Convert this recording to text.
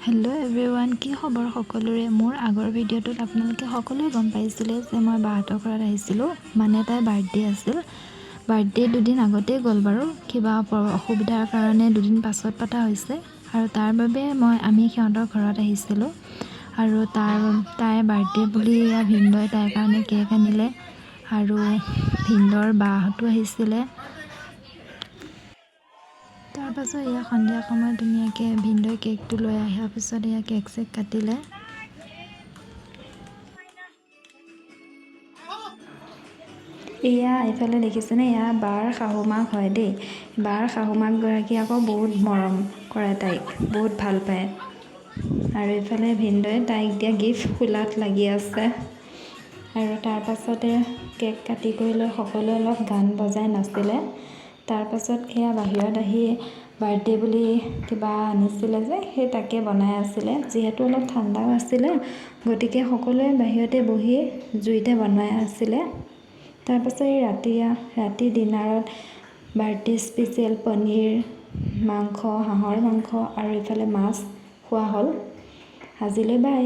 Hello' everyone, কি খবৰ সকলোৰে। মোৰ আগৰ ভিডিঅ'টোত আপোনালোকে সকলোৱে গম পাইছিলে যে মই বাহঁতৰ ঘৰত আহিছিলোঁ, মানে তাইৰ বাৰ্থডে আছিল। বাৰ্থডে দুদিন আগতেই গ'ল বাৰু, কিবা অসুবিধাৰ কাৰণে দুদিন পাছত পতা হৈছে আৰু তাৰ বাবে আমি সিহঁতৰ ঘৰত আহিছিলোঁ। আৰু তাইৰ বাৰ্থডে বুলি ভিনদেউৱে তাইৰ কাৰণে কেক আনিলে আৰু ভিনদেউৰ বাহঁতো আহিছিলে। তাৰপাছত সন্ধিয়া সময়ত ধুনীয়াকৈ ভিনদেউৱে কেকটো লৈ অহাৰ পিছত কেক চেক কাটিলে। এইফালে দেখিছেনে, বাৰ শাহুমাক হয় দেই। বাৰ শাহুমাকগৰাকী আকৌ বহুত মৰম কৰে তাইক, বহুত ভাল পায়। আৰু এইফালে ভিনদেউৱে তাইক দিয়া গিফ্ট খোলাত লাগি আছে। আৰু তাৰপাছতে কেক কাটি কৰি লৈ সকলোৱে অলপ গান বজাই নাছিলে। তাৰপাছত বাহিৰত আহি বাৰ্থডে বুলি কিবা আনিছিলে যে সেই তাকে বনাই আছিলে। যিহেতু অলপ ঠাণ্ডাও আছিলে, গতিকে সকলোৱে বাহিৰতে বহি জুইতে বনাই আছিলে। তাৰপাছত ৰাতি ডিনাৰত বাৰ্থডে স্পেচিয়েল পনীৰ মাংস, হাঁহৰ মাংস আৰু এইফালে মাছ খোৱা হ'ল। আজিলৈ বাই।